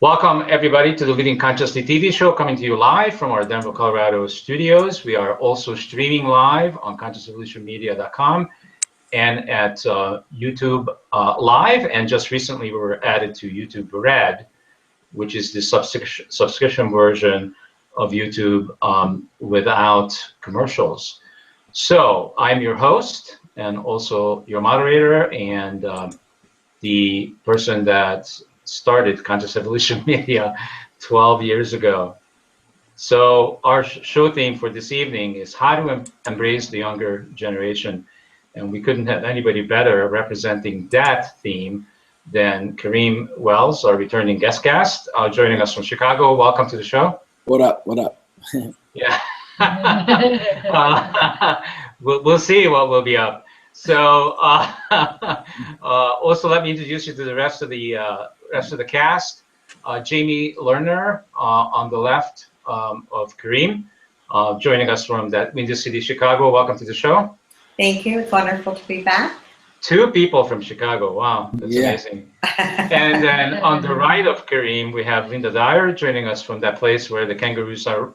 Welcome, everybody, to the Living Consciously TV show, coming to you live from our Denver, Colorado studios. We are also streaming live on consciouslymedia.com and at YouTube Live. And just recently, we were added to YouTube Red, which is the subscription version of YouTube without commercials. So I'm your host and also your moderator and the person that started Conscious Evolution Media 12 years ago. So our show theme for this evening is how to embrace the younger generation. And we couldn't have anybody better representing that theme than Kareem Wells, our returning guest, joining us from Chicago. Welcome to the show. What up? What up? Yeah. We'll see what will be up. So also let me introduce you to the rest of the cast. Jamie Lerner on the left of Kareem, joining us from that Windy City, Chicago. Welcome to the show. Thank you. It's wonderful to be back. Two people from Chicago. Wow, that's amazing. And then on the right of Kareem, we have Linda Dyer joining us from that place where the kangaroos are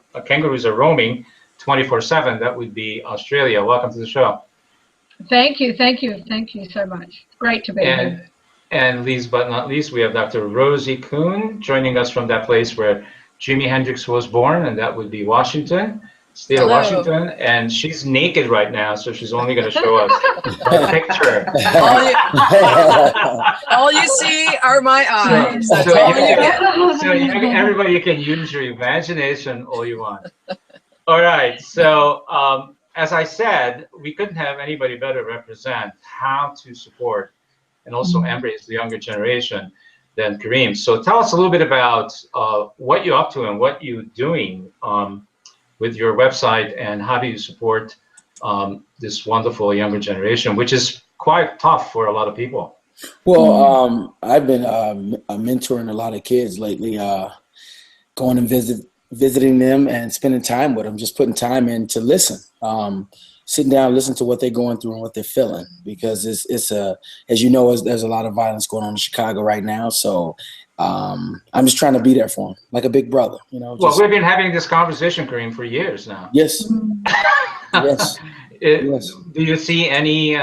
roaming 24/7. That would be Australia. Welcome to the show. Thank you so much. Great to be here. And least but not least, we have Dr. Rosie Kuhn joining us from that place where Jimi Hendrix was born, and that would be Washington, state of Washington. And she's naked right now, so she's only going to show us a picture. All you see are my eyes. That's all you get. So everybody can use your imagination all you want. All right. So as I said, we couldn't have anybody better represent how to support and also embrace the younger generation than Kareem. So tell us a little bit about what you're up to and what you're doing with your website, and how do you support this wonderful younger generation, which is quite tough for a lot of people. Well, I've been mentoring a lot of kids lately, going and visiting them and spending time with them, just putting time in to listen. Sitting down, listen to what they're going through and what they're feeling, because it's as you know, there's a lot of violence going on in Chicago right now. So I'm just trying to be there for them, like a big brother, you know. Well, we've been having this conversation, Kareem, for years now. Yes. Yes. Yes. Do you see any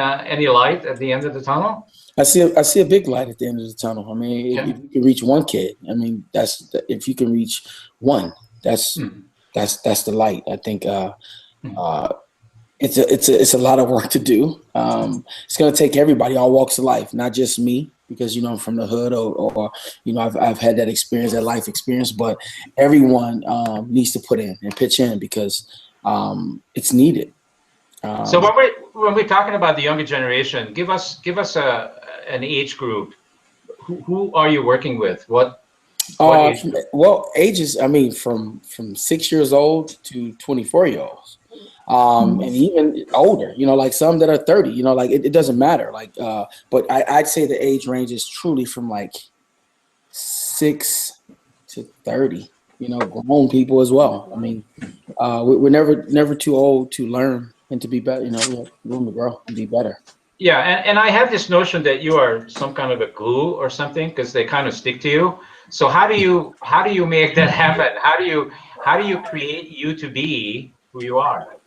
light at the end of the tunnel? I see a big light at the end of the tunnel. I mean, if you can reach one kid, I mean, if you can reach one, that's the light. I think it's a lot of work to do. It's going to take everybody, all walks of life, not just me, because I'm from the hood, or I've had that experience, that life experience. But everyone needs to put in and pitch in, because it's needed. So when we're talking about the younger generation, give us an age group. Who are you working with? What age group? Well, ages. I mean, from 6 years old to 24-year-olds. And even older, like some that are 30, like it doesn't matter. Like, but I'd say the age range is truly from like 6 to 30, grown people as well. I mean, we're never too old to learn and to be better, we have room to grow and be better. Yeah. And I have this notion that you are some kind of a glue or something, because they kind of stick to you. So how do you make that happen? How do you create you to be who you are?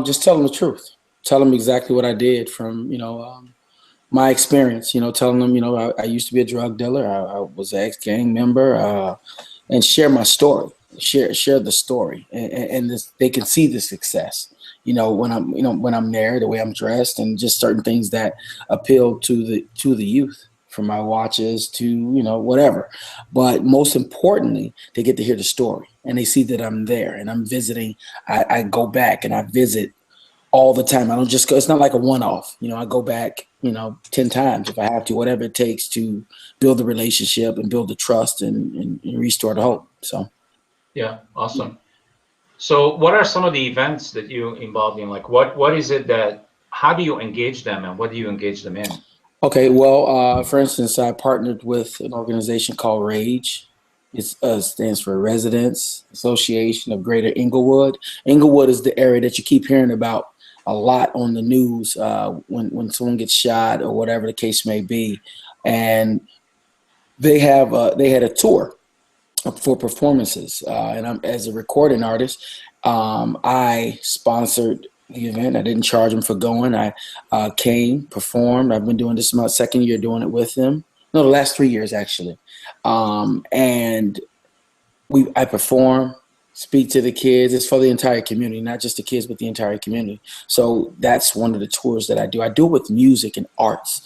Just tell them the truth. Tell them exactly what I did from, my experience, telling them, I used to be a drug dealer. I was an ex-gang member, and share my story, share the story, and they can see the success, when I'm there, the way I'm dressed, and just certain things that appeal to the youth, from my watches to, whatever. But most importantly, they get to hear the story, and they see that I'm there and I'm visiting. I go back and I visit all the time. I don't just go, it's not like a one-off, I go back, 10 times if I have to, whatever it takes to build the relationship and build the trust and restore the hope. So. Yeah. Awesome. So what are some of the events that you involved in? Like what is it how do you engage them, and what do you engage them in? Okay, well, for instance, I partnered with an organization called RAGE. It stands for Residents Association of Greater Inglewood. Inglewood is the area that you keep hearing about a lot on the news when someone gets shot or whatever the case may be. And they had a tour for performances, and I'm as a recording artist, I sponsored the event. I didn't charge them for going. I came, performed. I've been doing this my second year doing it with them. No, the last 3 years actually, and I perform, speak to the kids. It's for the entire community, not just the kids, but the entire community. So that's one of the tours that I do. I do it with music and arts,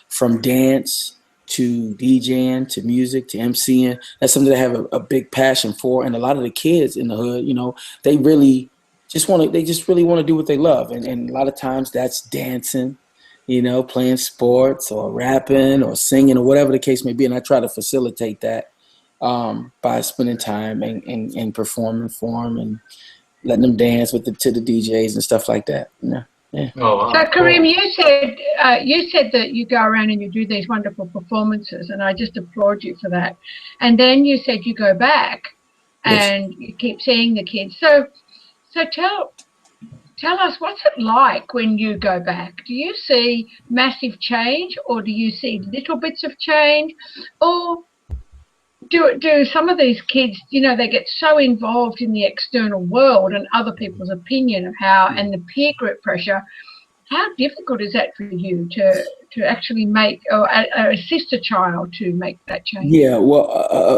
from dance to DJing to music to MCing. That's something that I have a big passion for. And a lot of the kids in the hood, they really just really want to do what they love. And a lot of times that's dancing, playing sports or rapping or singing or whatever the case may be. And I try to facilitate that by spending time and performing for them and letting them dance to the DJs and stuff like that. Yeah. Oh, wow. So, Kareem, you said that you go around and you do these wonderful performances, and I just applaud you for that. And then you said you go back and you keep seeing the kids. So tell us, what's it like when you go back? Do you see massive change, or do you see little bits of change, or do some of these kids, they get so involved in the external world and other people's opinion of and the peer group pressure? How difficult is that for you to actually make or assist a child to make that change? Yeah, well,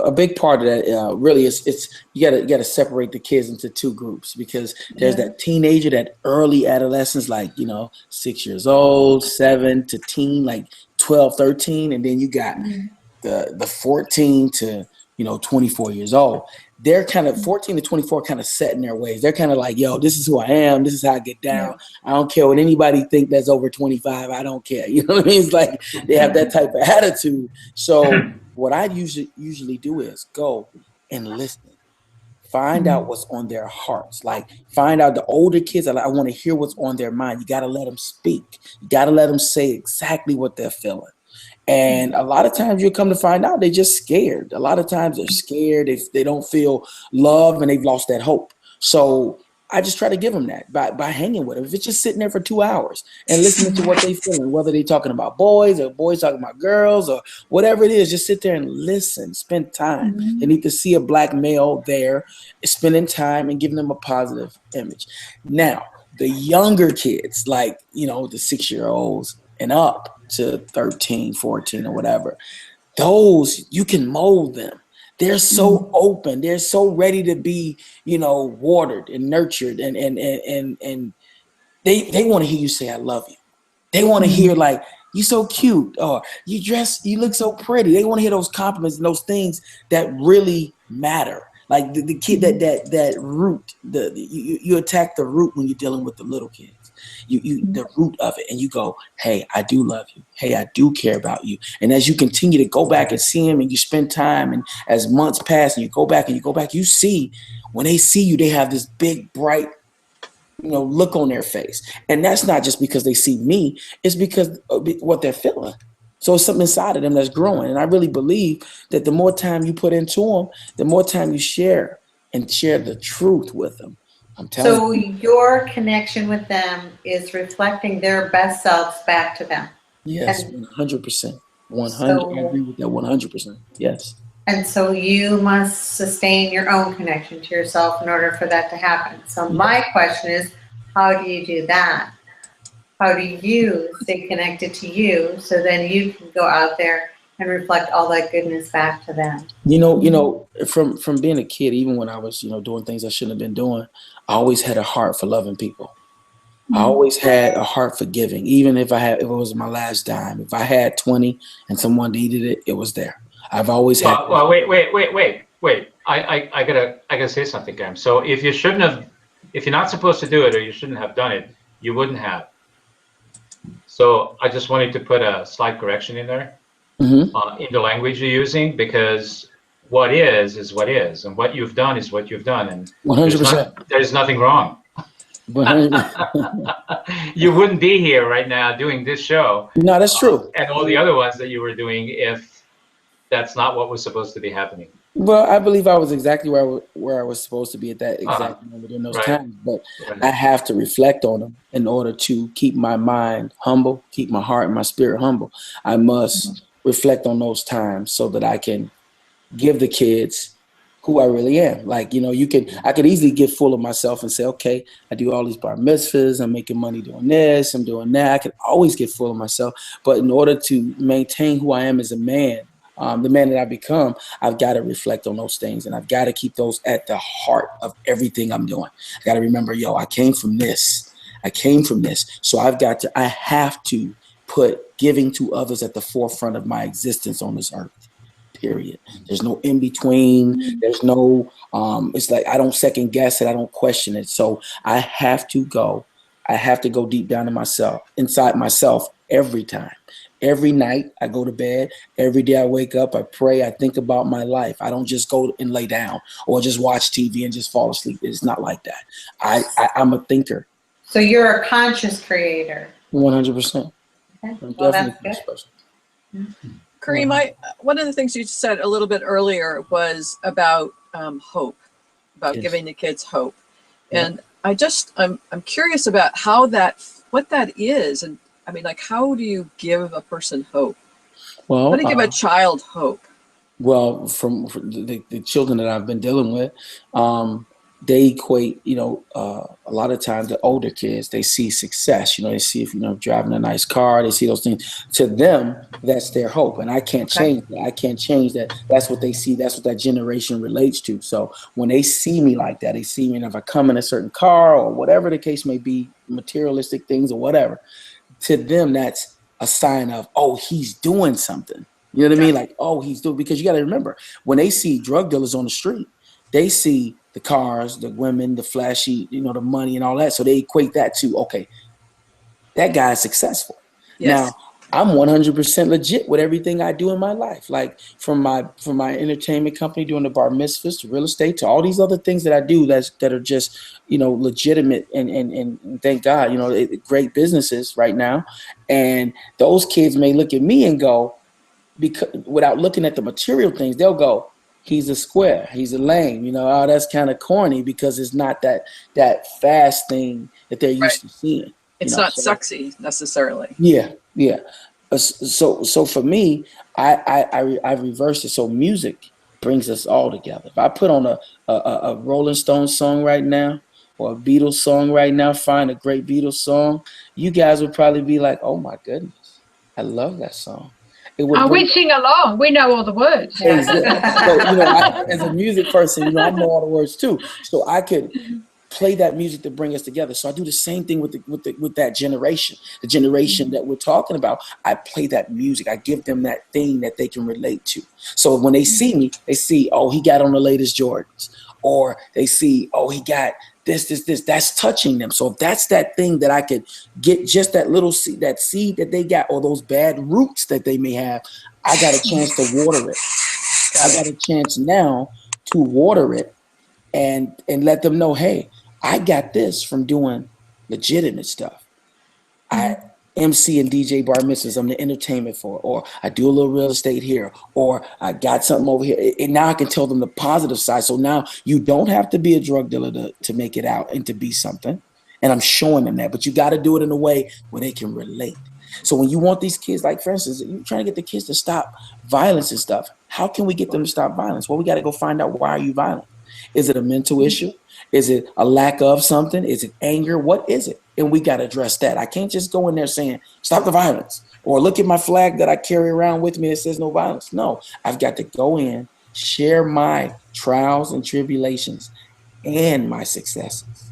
a big part of that really is you gotta separate the kids into two groups, because there's that teenager, that early adolescence, like 6 years old, 7 to teen, like 12, 13, and then you got the 14 to 24 years old. They're kind of 14 to 24, kind of set in their ways. They're kind of like, yo, this is who I am. This is how I get down. I don't care what anybody think that's over 25. I don't care. You know what I mean? It's like they have that type of attitude. So what I usually do is go and listen. Find out what's on their hearts. Like, find out the older kids. I want to hear what's on their mind. You got to let them speak. You got to let them say exactly what they're feeling. And a lot of times you'll come to find out they're just scared. A lot of times they're scared. They don't feel love, and they've lost that hope. So I just try to give them that by hanging with them. If it's just sitting there for 2 hours and listening to what they're feeling, whether they're talking about boys or boys talking about girls or whatever it is, just sit there and listen, spend time. They need to see a black male there spending time and giving them a positive image. Now, the younger kids, like, the 6-year-olds and up to 13, 14 or whatever, those you can mold them. They're so open. They're so ready to be, watered and nurtured, and they want to hear you say, I love you. They want to hear, like, you so cute, or you look so pretty. They want to hear those compliments and those things that really matter. Like the kid, that root, you attack the root when you're dealing with the little kids. The root of it, and you go, hey, I do love you. Hey, I do care about you. And as you continue to go back and see him, and you spend time, and as months pass and you go back, you see, when they see you, they have this big, bright, look on their face. And that's not just because they see me, it's because of what they're feeling. So it's something inside of them that's growing. And I really believe that the more time you put into them, the more time you share the truth with them. So your connection with them is reflecting their best selves back to them. Yes, 100%. 100. I agree with that 100%. Yes. And so you must sustain your own connection to yourself in order for that to happen. So my question is, how do you do that? How do you stay connected to you so then you can go out there and reflect all that goodness back to them? From being a kid, even when I was, doing things I shouldn't have been doing, I always had a heart for loving people. I always had a heart for giving, even if it was my last dime. If I had 20 and someone needed it, it was there. I've always had. Well, wait. I gotta say something, Graham. So if you're not supposed to do it, or you shouldn't have done it, you wouldn't have. So I just wanted to put a slight correction in there. In the language you're using, because what is what is, and what you've done is what you've done, and 100%. There's nothing wrong. You wouldn't be here right now doing this show. No, that's true. And all the other ones that you were doing, if that's not what was supposed to be happening. Well, I believe I was exactly where I was supposed to be at that exact moment in those times. But I have to reflect on them in order to keep my mind humble, keep my heart and my spirit humble. I must reflect on those times so that I can give the kids who I really am. Like, you know, I could easily get full of myself and say, okay, I do all these bar mitzvahs, I'm making money doing this, I'm doing that. I can always get full of myself. But in order to maintain who I am as a man, the man that I become, I've got to reflect on those things, and I've got to keep those at the heart of everything I'm doing. I got to remember, I came from this. So I have to put giving to others at the forefront of my existence on this earth. Period. There's no in between. There's no, it's like I don't second guess it. I don't question it. So I have to go deep down inside myself every time. Every night I go to bed. Every day I wake up, I pray, I think about my life. I don't just go and lay down or just watch TV and just fall asleep. It's not like that. I'm a thinker. So you're a conscious creator. 100%. Okay. I'm Well, definitely that's good. special. Kareem, one of the things you said a little bit earlier was about hope, about Yes. giving the kids hope. Yeah. And I'm curious about what that is. And I mean, like, how do you give a person hope? Well, How do you give a child hope? Well, from the children that I've been dealing with, they equate, a lot of times the older kids, they see success, they see if, driving a nice car, they see those things. To them, that's their hope. And I can't change that. I can't change that. That's what they see. That's what that generation relates to. So when they see me like that, they see me, and if I come in a certain car or whatever the case may be, materialistic things or whatever, to them, that's a sign of, oh, he's doing something. You know what I mean? Like, oh, he's doing, because you got to remember, when they see drug dealers on the street, they see the cars, the women, the flashy, the money and all that. So they equate that to, okay, that guy's successful. Yes. Now, I'm 100% legit with everything I do in my life. Like from my entertainment company, doing the bar mitzvahs, to real estate, to all these other things that I do that are just, legitimate and thank God, great businesses right now. And those kids may look at me and go, because without looking at the material things, they'll go, he's a square, he's a lame, oh, that's kind of corny, because it's not that fast thing that they're used to seeing. It's not sexy necessarily. Yeah. So for me, I reversed it. So music brings us all together. If I put on a Rolling Stones song right now, or a Beatles song right now, find a great Beatles song, you guys would probably be like, oh my goodness, I love that song. We sing along. We know all the words. So, as a music person, I know all the words too. So I could play that music to bring us together. So I do the same thing with that generation, the generation that we're talking about. I play that music. I give them that thing that they can relate to. So when they see me, they see, oh, he got on the latest Jordans, or they see, oh, he got this. That's touching them. So if that's that thing that I could get, just that little seed, that they got, or those bad roots that they may have, I got a chance to water it. I got a chance now to water it and let them know, hey, I got this from doing legitimate stuff. I MC and DJ bar mitzvahs, I'm the entertainment for, or I do a little real estate here, or I got something over here. And now I can tell them the positive side. So now you don't have to be a drug dealer to make it out and to be something. And I'm showing them that, but you got to do it in a way where they can relate. So when you want these kids, like for instance, you're trying to get the kids to stop violence and stuff. How can we get them to stop violence? Well, we got to go find out, why are you violent? Is it a mental issue? Is it a lack of something? Is it anger? What is it? And we got to address that. I can't just go in there saying, stop the violence, or look at my flag that I carry around with me that says no violence. No, I've got to go in, share my trials and tribulations and my successes.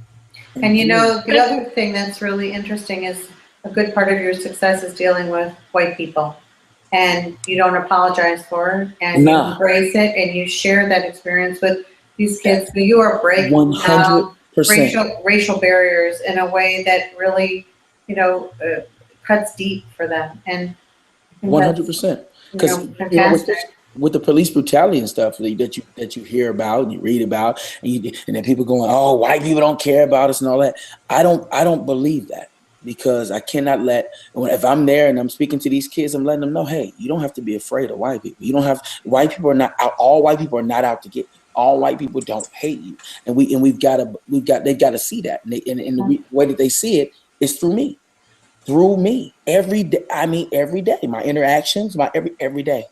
And the other thing that's really interesting is a good part of your success is dealing with white people. And you don't apologize for it, and you embrace it, and you share that experience with these kids. So you are breaking 100%. Racial barriers in a way that really, cuts deep for them. And 100%. Because with the police brutality and stuff that you hear about and you read about, and then people going, oh, white people don't care about us and all that. I don't believe that, because I cannot if I'm there and I'm speaking to these kids, I'm letting them know, hey, you don't have to be afraid of white people. White people are not out. All white people are not out to get you. All white people don't hate you, and they've got to see that, and the way that they see it is through me. through me every day. I mean, every day, my interactions, my every day,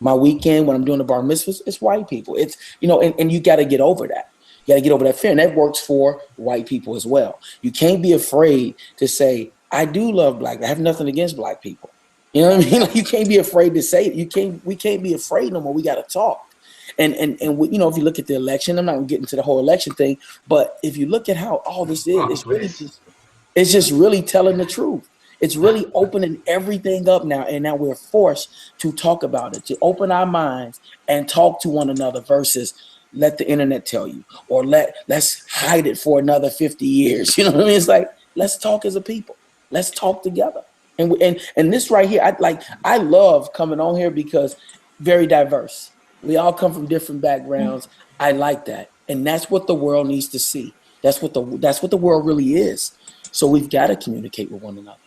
my weekend when I'm doing the bar mitzvahs, it's white people. It's, and you got to get over that. You got to get over that fear. And that works for white people as well. You can't be afraid to say, I do love black. I have nothing against black people. You know what I mean? Like, you can't be afraid to say it. We can't be afraid no more. We got to talk. And if you look at the election, I'm not going to get into the whole election thing, but if you look at how all this is, it's just really telling the truth. It's really opening everything up now. And now we're forced to talk about it, to open our minds and talk to one another versus let the internet tell you, or let's hide it for another 50 years. You know what I mean? It's like, let's talk as a people. Let's talk together. And this right here, I love coming on here because very diverse. We all come from different backgrounds. I like that. And that's what the world needs to see. That's what the world really is. So we've got to communicate with one another.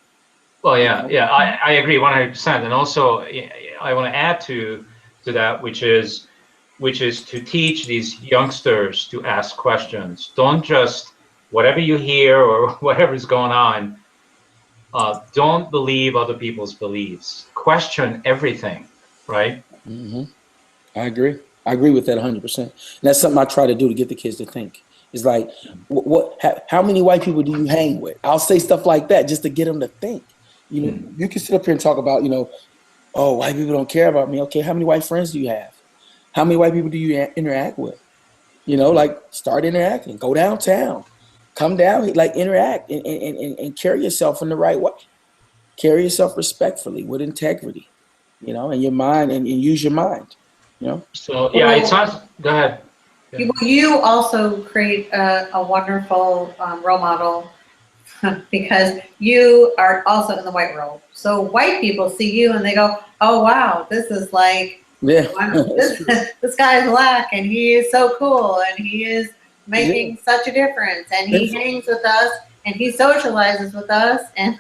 Well, yeah, I agree 100%. And also, I want to add to that, which is to teach these youngsters to ask questions. Don't just, whatever you hear or whatever is going on, don't believe other people's beliefs. Question everything, right? Mm-hmm. I agree with that 100%. And that's something I try to do to get the kids to think. It's like, how many white people do you hang with? I'll say stuff like that just to get them to think. You can sit up here and talk about, oh, white people don't care about me. Okay, how many white friends do you have? How many white people do you interact with? Start interacting. Go downtown. Come down, interact and carry yourself in the right way. Carry yourself respectfully with integrity, and your mind, and use your mind. So yeah, it sounds. Go ahead. Yeah. You also create a wonderful role model because you are also in the white world. So white people see you and they go, "Oh wow, this is like this guy is black and he is so cool and he is making such a difference and he hangs with us and he socializes with us and."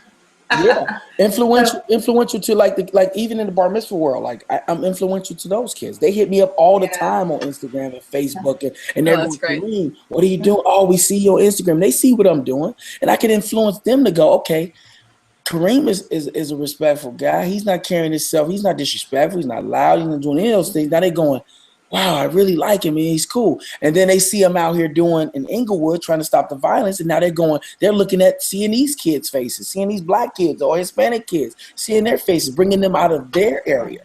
Influential to like even in the bar mitzvah world, I'm influential to those kids. They hit me up all the time on Instagram and Facebook and they're going, Kareem, what are you doing? Oh, we see you on Instagram. They see what I'm doing and I can influence them to go, okay, Kareem is a respectful guy. He's not carrying himself. He's not disrespectful. He's not loud. He's not doing any of those things. Now they going, wow, I really like him and he's cool. And then they see him out here doing in Inglewood trying to stop the violence. And now they're looking at seeing these kids' faces, seeing these black kids or Hispanic kids, seeing their faces, bringing them out of their area,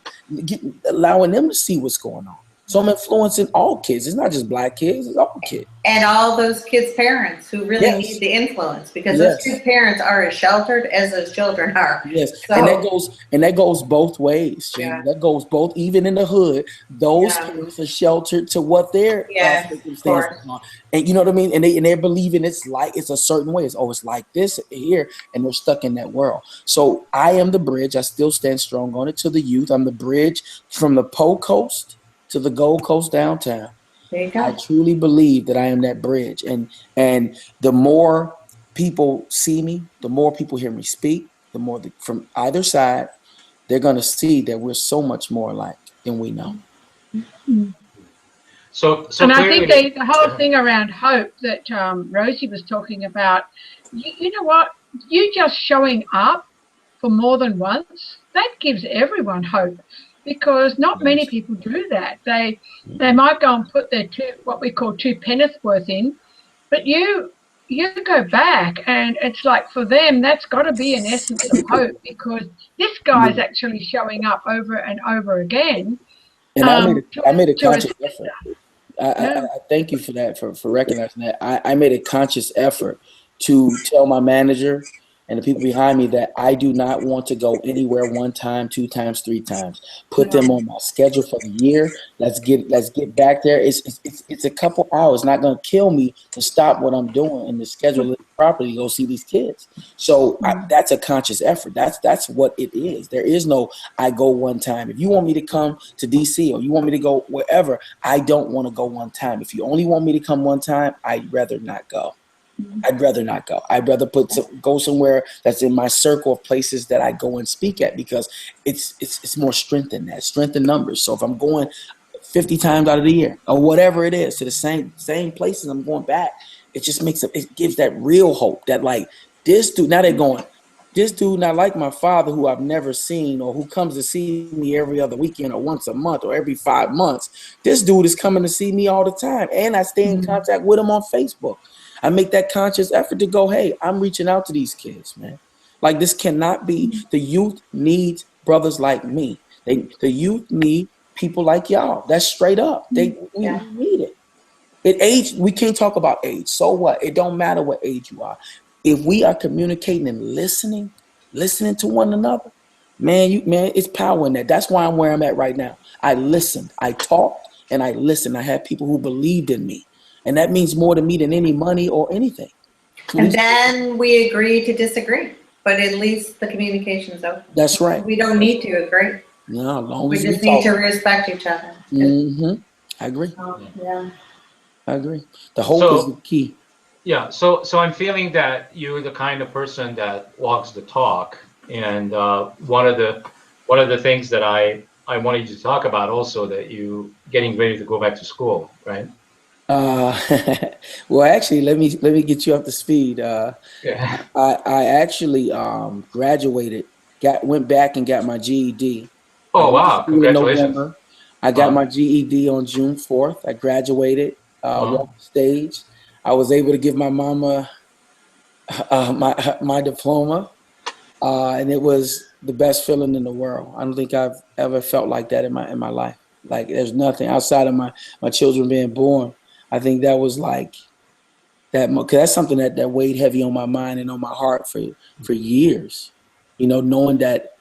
allowing them to see what's going on. So I'm influencing all kids. It's not just black kids, it's all kids. And all those kids' parents who really need the influence because those kids' parents are as sheltered as those children are. Yes, so, and that goes both ways, Jamie. That goes both, even in the hood, those parents are sheltered to what their circumstances are. And you know what I mean? And they're believing it's a certain way. It's like this here, and they're stuck in that world. So I am the bridge. I still stand strong on it to the youth. I'm the bridge from the Po Coast to the Gold Coast downtown. There you go. I truly believe that I am that bridge. And the more people see me, the more people hear me speak, the more from either side, they're going to see that we're so much more alike than we know. So and I think the whole thing around hope that Rosie was talking about, you know what? You just showing up for more than once, that gives everyone hope. Because not many people do that. They might go and put their what we call 2 penneth worth in, but you go back and it's like for them that's got to be an essence of hope because this guy's actually showing up over and over again. And I made a conscious effort. I thank you for that for recognizing that. I made a conscious effort to tell my manager and the people behind me that I do not want to go anywhere 1 time, 2 times, 3 times. Put them on my schedule for the year. Let's get back there. It's a couple hours. Not going to kill me to stop what I'm doing and to schedule it properly to go see these kids. So that's a conscious effort. That's what it is. There is no I go 1 time. If you want me to come to DC or you want me to go wherever, I don't want to go 1 time. If you only want me to come 1 time, I'd rather not go. I'd rather not go. I'd rather go somewhere that's in my circle of places that I go and speak at because it's more strength in that, strength in numbers. So if I'm going 50 times out of the year or whatever it is to the same places I'm going back, it just it gives that real hope that like this dude, now they're going, This dude not like my father, who I've never seen, or who comes to see me every other weekend or once a month or every 5 months. This dude is coming to see me all the time, and I stay in contact with him on Facebook. I make that conscious effort to go, hey, I'm reaching out to these kids, man. Like, this cannot be. The youth needs brothers like me. The youth need people like y'all. That's straight up. We need it. We can't talk about age. So what? It don't matter what age you are. If we are communicating and listening to one another, man, it's power in that. That's why I'm where I'm at right now. I listened, I talked, and I listened. I had people who believed in me, and that means more to me than any money or anything. And then we agree to disagree, but at least the communication is open. That's right. We don't need to agree. No, as long We as just we need to talk. respect each other. I agree. Yeah. I agree. The hope So- is the key. Yeah, so I'm feeling that you're the kind of person that walks the talk, and one of the things that I wanted you to talk about also, that you getting ready to go back to school, right? Well, actually, let me get you up to speed. Yeah. I actually graduated, went back and got my GED. Oh I went to wow! school in Congratulations. November. I got my GED on June 4th. I graduated, walked the stage. I was able to give my mama my diploma, and it was the best feeling in the world. I don't think I've ever felt like that in my life. Like, there's nothing outside of my children being born. I think that was like that, because that's something that weighed heavy on my mind and on my heart for years. You know, knowing that,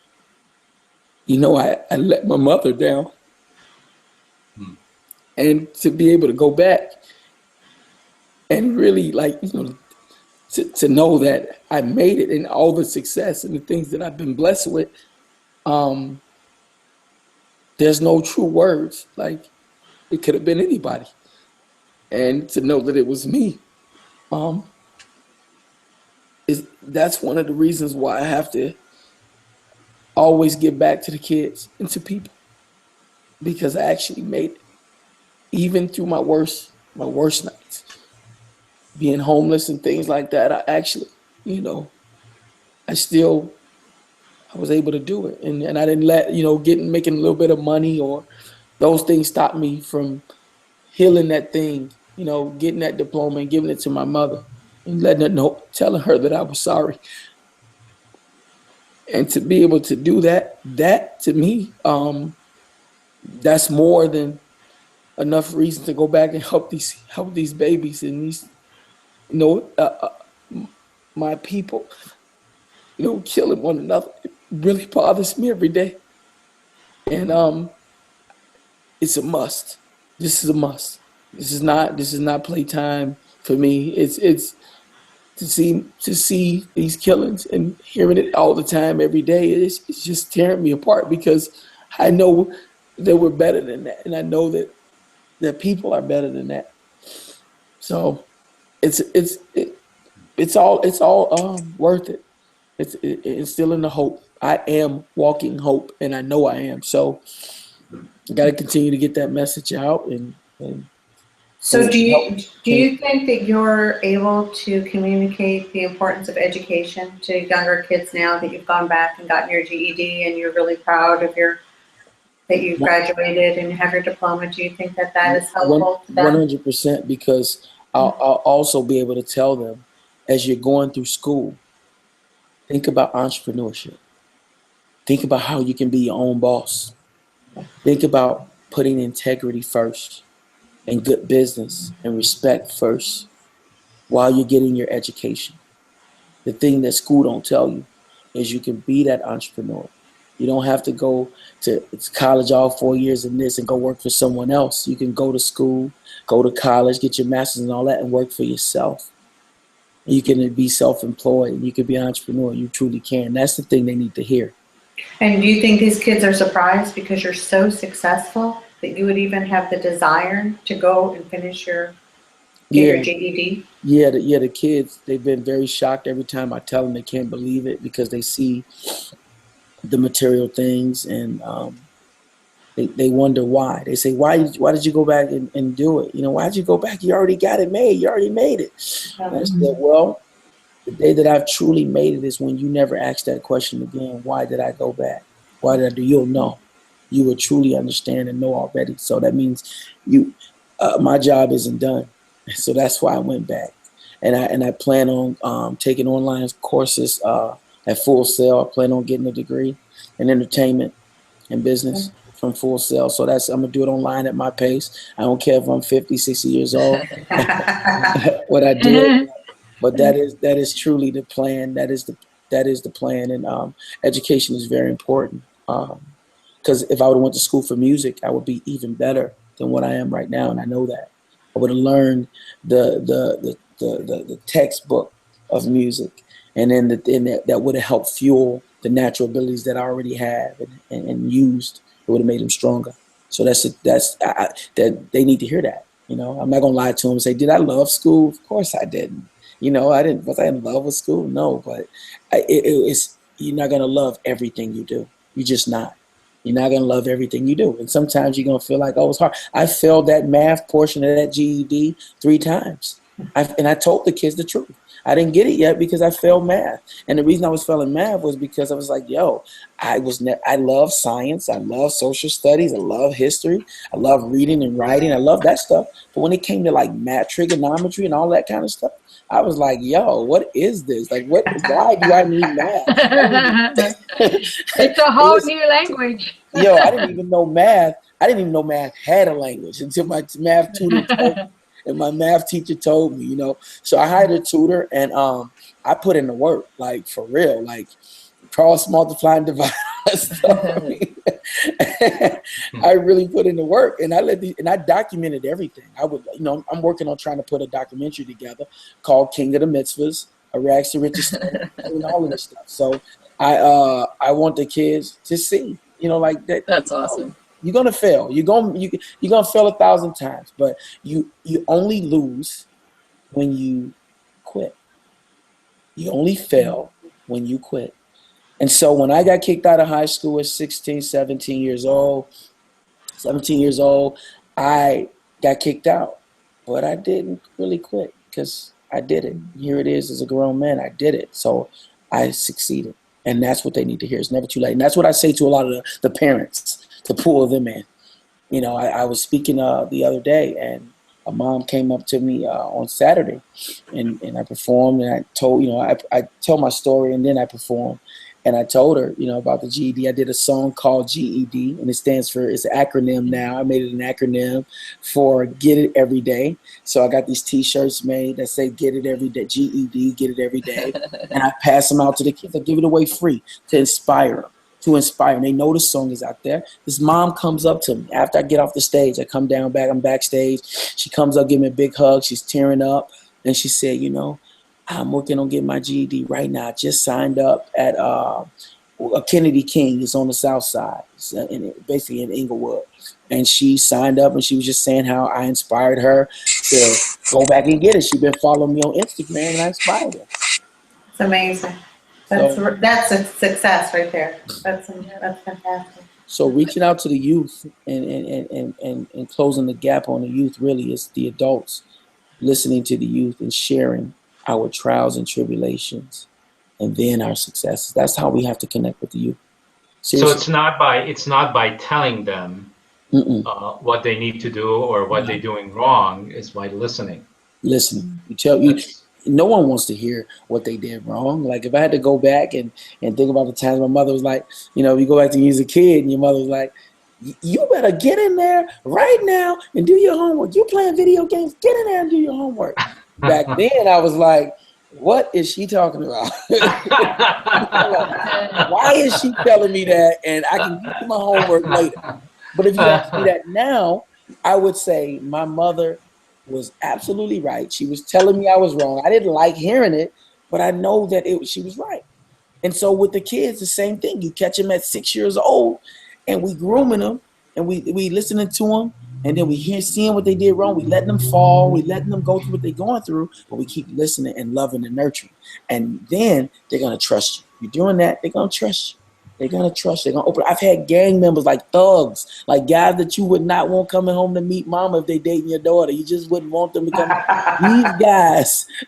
I let my mother down, and to be able to go back and really, like, to know that I made it, and all the success and the things that I've been blessed with, there's no true words. Like, it could have been anybody. And to know that it was me, that's one of the reasons why I have to always give back to the kids and to people, because I actually made it, even through my worst nights, being homeless and things like that. I actually, I was able to do it, and I didn't let making a little bit of money or those things stop me from healing that thing, getting that diploma and giving it to my mother and letting her know, telling her that I was sorry. And to be able to do that to me, that's more than enough reason to go back and help these babies and these, my people, killing one another. It really bothers me every day. And it's a must. This is a must. This is not playtime for me. It's to see these killings and hearing it all the time, every day. It's just tearing me apart, because I know that we're better than that, and I know that people are better than that. So it's all worth it. It's instilling the hope. I am walking hope, and I know I am. So I got to continue to get that message out. And So do you think that you're able to communicate the importance of education to younger kids now that you've gone back and gotten your GED and you're really proud of that you've graduated and have your diploma? Do you think that is helpful to them? 100%, because I'll also be able to tell them, as you're going through school, think about entrepreneurship. Think about how you can be your own boss. Think about putting integrity first, and good business and respect first while you're getting your education. The thing that school don't tell you is you can be that entrepreneur. You don't have to go to college all 4 years in this and go work for someone else. You can go to school, go to college, get your master's and all that, and work for yourself. You can be self-employed. You can be an entrepreneur. You truly can. That's the thing they need to hear. And do you think these kids are surprised because you're so successful that you would even have the desire to go and finish your GED? Yeah, the kids, they've been very shocked every time I tell them. They can't believe it, because they see the material things, and they wonder why. They say, why did you go back and do it? Why did you go back? You already got it made. You already made it. And I said, well, The day that I've truly made it is when you never ask that question again. Why did I go back? Why did I do? You'll know. You will truly understand and know already. So that means my job isn't done. So that's why I went back. And I plan on taking online courses at Full Sail. I plan on getting a degree in entertainment and business from Full Sail. So I'm going to do it online at my pace. I don't care if I'm 50, 60 years old. What I do it. But that is truly the plan. That is the plan. And education is very important. Because if I would have went to school for music, I would be even better than what I am right now. And I know that. I would have learned the textbook of music, and then that would have helped fuel the natural abilities that I already have and used. It would have made them stronger. So that they need to hear that. You know, I'm not gonna lie to them and say, did I love school? Of course I didn't. You know, was I in love with school? No, but it's you're not gonna love everything you do. You're just not. You're not going to love everything you do. And sometimes you're going to feel like, oh, it's hard. I failed that math portion of that GED 3 times. And I told the kids the truth. I didn't get it yet because I failed math. And the reason I was failing math was because I was like, yo, I love science. I love social studies. I love history. I love reading and writing. I love that stuff. But when it came to like math, trigonometry and all that kind of stuff, I was like, yo, what is this? Like, why do I need math? It's a whole new language. Yo, I didn't even know math. I didn't even know math had a language until my math tutor told me, and my math teacher told me, you know. So I hired a tutor, and I put in the work, like, for real, like, cross, multiply, and divide. I really put in the work, and I documented everything. I'm working on trying to put a documentary together called King of the Mitzvahs, a rags to riches story, and all of this stuff. So I want the kids to see, you know, like that. That's awesome. You're gonna fail. You're gonna fail 1,000 times, but you only lose when you quit. You only fail when you quit. And so when I got kicked out of high school at 17 years old, I got kicked out. But I didn't really quit because I did it. Here it is as a grown man. I did it. So I succeeded. And that's what they need to hear. It's never too late. And that's what I say to a lot of the parents to pull them in. You know, I was speaking the other day, and a mom came up to me on Saturday, and I performed, and I told, you know, I tell my story, and then I perform. And I told her, you know, about the GED. I did a song called GED, and it's an acronym now. I made it an acronym for Get It Every Day. So I got these T-shirts made that say Get It Every Day, GED, Get It Every Day. And I pass them out to the kids. I give it away free to inspire them. And they know the song is out there. This mom comes up to me after I get off the stage. I'm backstage. She comes up, give me a big hug. She's tearing up. And she said, you know, I'm working on getting my GED right now. I just signed up at Kennedy King. It's on the south side, basically in Inglewood. And she signed up, and she was just saying how I inspired her to go back and get it. She's been following me on Instagram, and I inspired her. It's amazing. That's a success right there. That's fantastic. So reaching out to the youth and closing the gap on the youth really is the adults listening to the youth and sharing our trials and tribulations, and then our successes. That's how we have to connect with the youth. Seriously. So it's not by telling them what they need to do or what they're doing wrong. It's by listening. Listening. No one wants to hear what they did wrong. Like if I had to go back and think about the times my mother was like, you know, you go back to you as a kid and your mother was like, you better get in there right now and do your homework. You playing video games, get in there and do your homework. Back then I was like, what is she talking about? Why is she telling me that? And I can do my homework later. But if you ask me that now, I would say my mother was absolutely right. She was telling me I was wrong. I didn't like hearing it, but I know that she was right. And so with the kids, the same thing. You catch them at 6 years old, and we grooming them, and we listening to them, and then we seeing what they did wrong. We letting them fall. We letting them go through what they're going through, but we keep listening and loving and nurturing. And then they're going to trust you. You're doing that, they're going to trust you. They're going to trust you. They're going to open. I've had gang members like thugs, like guys that you would not want coming home to meet mama if they dating your daughter. You just wouldn't want them to come.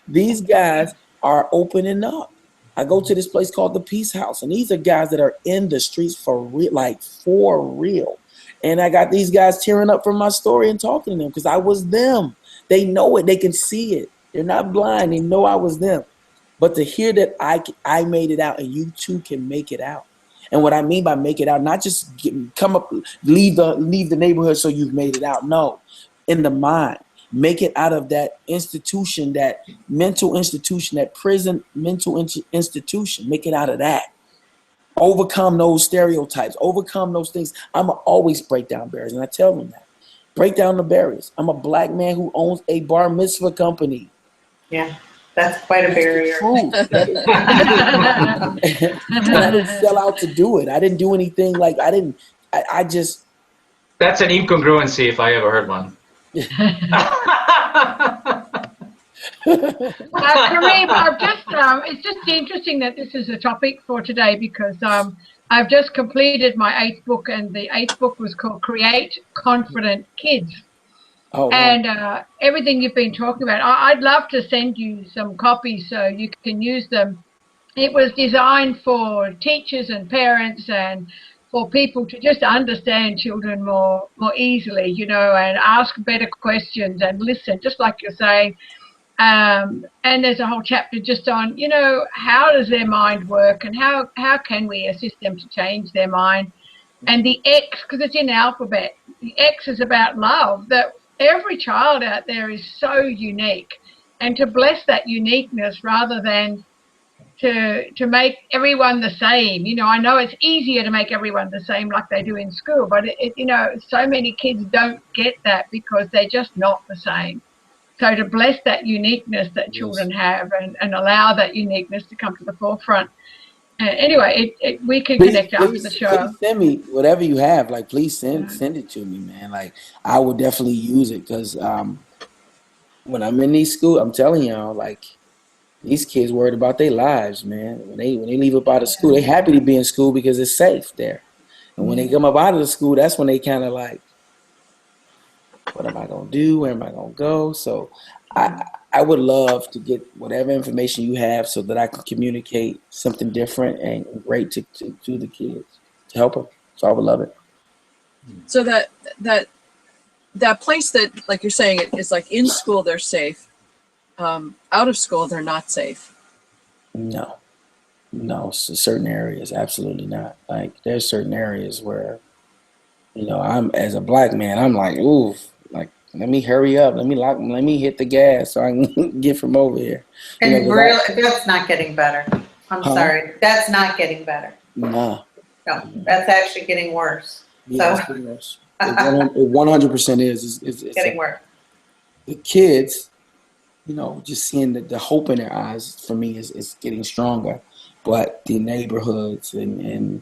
These guys are opening up. I go to this place called the Peace House, and these are guys that are in the streets for real, like for real. And I got these guys tearing up from my story and talking to them because I was them. They know it. They can see it. They're not blind. They know I was them. But to hear that I made it out and you too can make it out. And what I mean by make it out, not just come up, leave the neighborhood so you've made it out. No, in the mind. Make it out of that institution, that mental institution, that prison mental institution. Make it out of that. Overcome those stereotypes. Overcome those things. I'm going to always break down barriers. And I tell them that. Break down the barriers. I'm a black man who owns a bar mitzvah company. Yeah, that's quite a barrier. And I didn't sell out to do it. I didn't do anything like, I just. That's an incongruency if I ever heard one. Kareem, it's just interesting that this is a topic for today because I've just completed my 8th book, and the 8th book was called Create Confident Kids. Oh, wow. And everything you've been talking about, I'd love to send you some copies so you can use them. It was designed for teachers and parents and for people to just understand children more easily, you know, and ask better questions and listen, just like you're saying. And there's a whole chapter just on, you know, how does their mind work and how can we assist them to change their mind. And the X, because it's in alphabet, the X is about love, that every child out there is so unique. And to bless that uniqueness rather than to make everyone the same. You know, I know it's easier to make everyone the same like they do in school, but you know, so many kids don't get that because they're just not the same. So to bless that uniqueness that children have and allow that uniqueness to come to the forefront. Anyway, we can connect after the show. Please send me whatever you have. Like, please send it to me, man. Like, I would definitely use it because when I'm in these schools, I'm telling y'all, like, these kids worried about their lives, man. When they leave up out of school, they happy to be in school because it's safe there. And when they come up out of the school, that's when they kind of like, what am I gonna do? Where am I gonna go? So I would love to get whatever information you have so that I can communicate something different and great to the kids to help them. So I would love it. So that place that, like you're saying, it is like in school they're safe. Out of school, they're not safe. No, so certain areas, absolutely not. Like, there's certain areas where, you know, I'm, as a black man, I'm like, ooh, like, let me hurry up, let me hit the gas so I can get from over here. You And know, that's not getting better. I'm sorry, that's not getting better. Nah. No, that's actually getting worse. Yeah, So- it's getting worse. It 100% is. It's Getting worse. The kids, you know, just seeing the hope in their eyes for me is getting stronger. But the neighborhoods and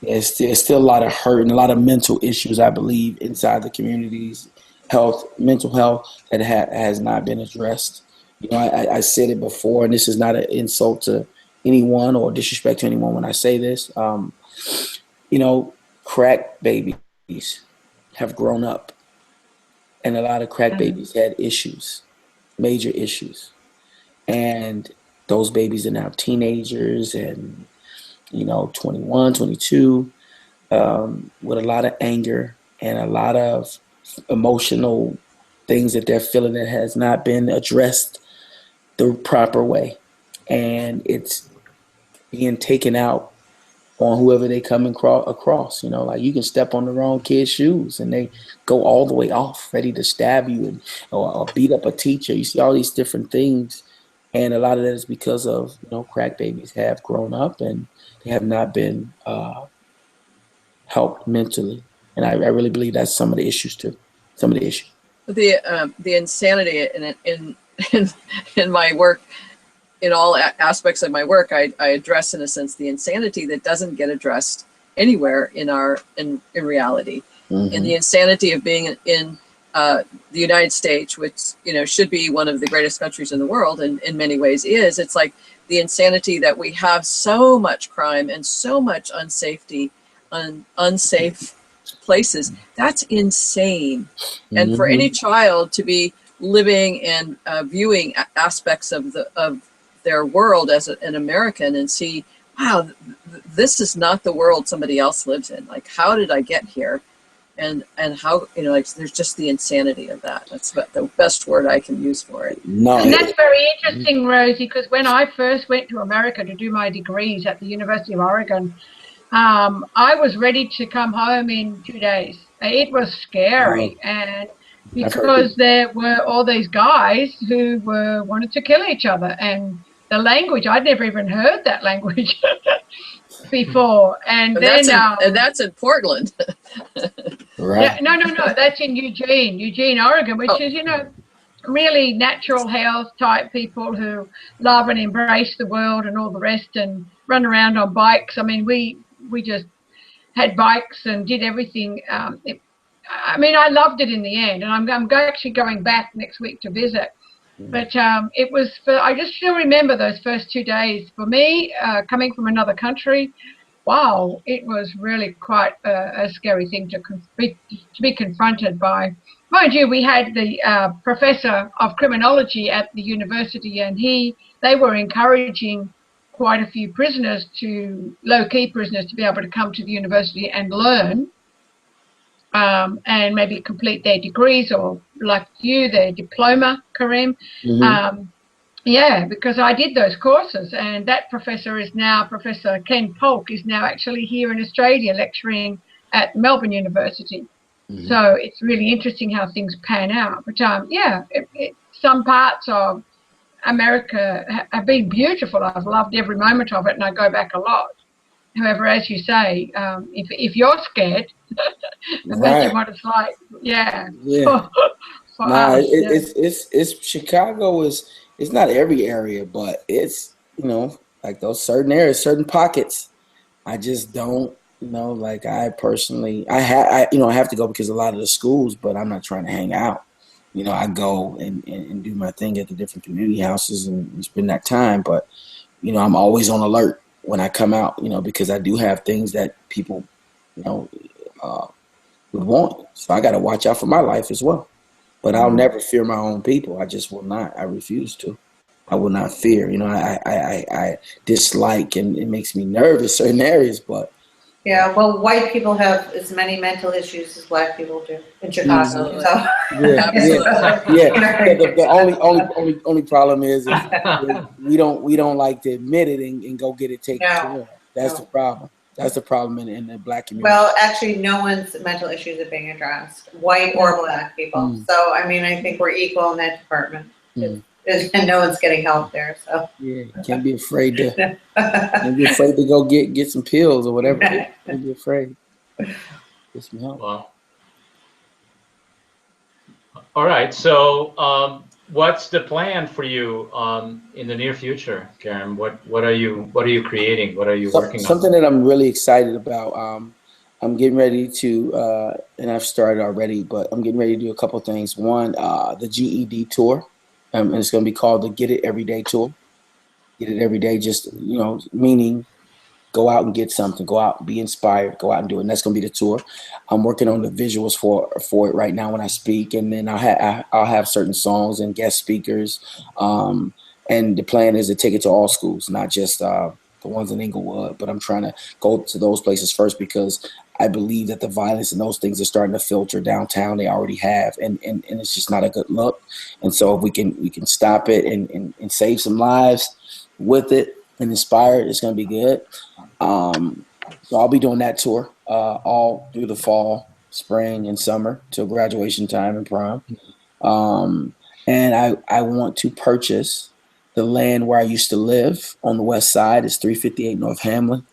it's still a lot of hurt and a lot of mental issues, I believe, inside the communities, mental health that has not been addressed. You know, I said it before, and this is not an insult to anyone or disrespect to anyone when I say this. You know, crack babies have grown up. And a lot of crack babies had issues, major issues. And those babies are now teenagers and, you know, 21, 22, with a lot of anger and a lot of emotional things that they're feeling that has not been addressed the proper way. And it's being taken out on whoever they come across. You know, like, you can step on the wrong kid's shoes and they go all the way off, ready to stab you or beat up a teacher. You see all these different things, and a lot of that is because of, you know, crack babies have grown up and they have not been helped mentally, and I really believe that's some of the issues too. Some of the issues. The insanity in my work. In all aspects of my work, I address, in a sense, the insanity that doesn't get addressed anywhere in reality. Mm-hmm. And the insanity of being in the United States, which, you know, should be one of the greatest countries in the world, and in many ways is. It's like the insanity that we have so much crime and so much unsafety, unsafe places. That's insane. Mm-hmm. And for any child to be living and viewing aspects of their world as an American and see, wow, this is not the world somebody else lives in. Like, how did I get here? And how, like, there's just the insanity of that. That's the best word I can use for it. No, And that's very interesting, Rosie, because when I first went to America to do my degrees at the University of Oregon, I was ready to come home in 2 days. It was scary, and because there were all these guys who wanted to kill each other, and the language, I'd never even heard that language before. And then that's in Portland. right. Yeah, no, that's in Eugene, Oregon, which is, really natural health type people who love and embrace the world and all the rest, and run around on bikes. I mean, we just had bikes and did everything. I loved it in the end, and I'm actually going back next week to visit. But it was I just still remember those first 2 days. For me, coming from another country, wow, it was really quite a scary thing to be confronted by. Mind you, we had the professor of criminology at the university, and they were encouraging quite a few prisoners, low-key prisoners, to be able to come to the university and learn, and maybe complete their degrees, or like you, their diploma, Kareem. Yeah, because I did those courses, and that professor is now, Professor Ken Polk, is now actually here in Australia lecturing at Melbourne University. So it's really interesting how things pan out. But some parts of America have been beautiful. I've loved every moment of it, and I go back a lot. However, as you say, if you're scared, imagine what it's like. Yeah. It's Chicago it's not every area, but it's, like those certain areas, certain pockets. I just don't, like I personally, I have to go because a lot of the schools, but I'm not trying to hang out. I go and do my thing at the different community houses and spend that time. But, I'm always on alert when I come out, because I do have things that people, would want. So I got to watch out for my life as well. But I'll never fear my own people. I just will not. I refuse to. I will not fear. I dislike, and it makes me nervous certain areas, but. Yeah, well, white people have as many mental issues as black people do in Chicago. So. The only problem is we don't like to admit it and go get it taken care of. That's the problem. That's the problem in the black community. Well, actually, no one's mental issues are being addressed, white or black people. So, I think we're equal in that department. And no one's getting help there. So you can't be afraid to. Can't be afraid to go get some pills or whatever. Can't be afraid. Get some help. Well, all right. So, what's the plan for you in the near future, Karen? What are you creating? What are you working on? Something that I'm really excited about. I'm getting ready to, and I've started already, but I'm getting ready to do a couple things. One, the GED tour. And it's going to be called the Get It Every Day Tour. Get it every day, just, meaning go out and get something, go out, be inspired, go out and do it. And that's going to be the tour. I'm working on the visuals for it right now when I speak. And then I'll have certain songs and guest speakers. And the plan is to take it to all schools, not just the ones in Inglewood, but I'm trying to go to those places first because I believe that the violence and those things are starting to filter downtown. They already have, and it's just not a good look. And so if we can stop it and save some lives with it and inspire it, it's going to be good. So I'll be doing that tour all through the fall, spring, and summer till graduation time and prom. And I want to purchase the land where I used to live on the west side. It's 358 North Hamlin.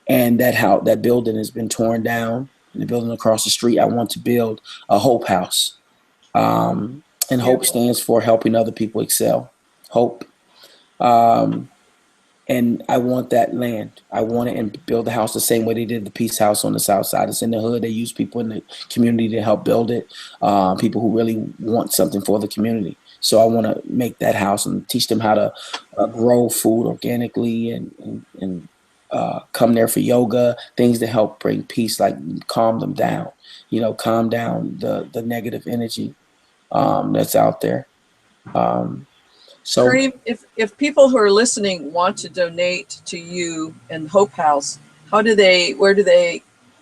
And that building has been torn down. And the building across the street, I want to build a Hope House. And Hope stands for helping other people excel. Hope. And I want that land. I want it and build the house the same way they did the Peace House on the south side. It's in the hood. They use people in the community to help build it. People who really want something for the community. So I want to make that house and teach them how to grow food organically and come there for yoga, things to help bring peace, like calm them down, calm down the negative energy that's out there. So Kareem, if people who are listening want to donate to you and Hope House, where do they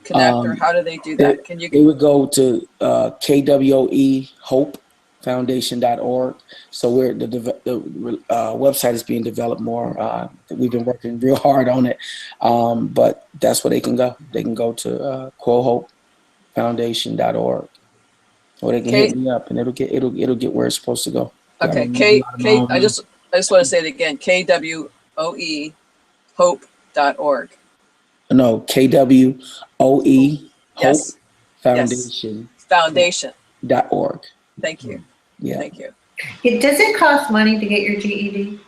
connect, or how do they do that? Can you? They would go to KWOE-HOPE-Foundation.org. So the website is being developed more. We've been working real hard on it, but that's where they can go. They can go to QuoHopeFoundation.org, or they can hit me up, and it'll get where it's supposed to go. Okay, I just want to say it again. KWOE Hope.org. No, KWOE Yes. Foundation.org. Thank you. Yeah. Thank you. Does it cost money to get your GED?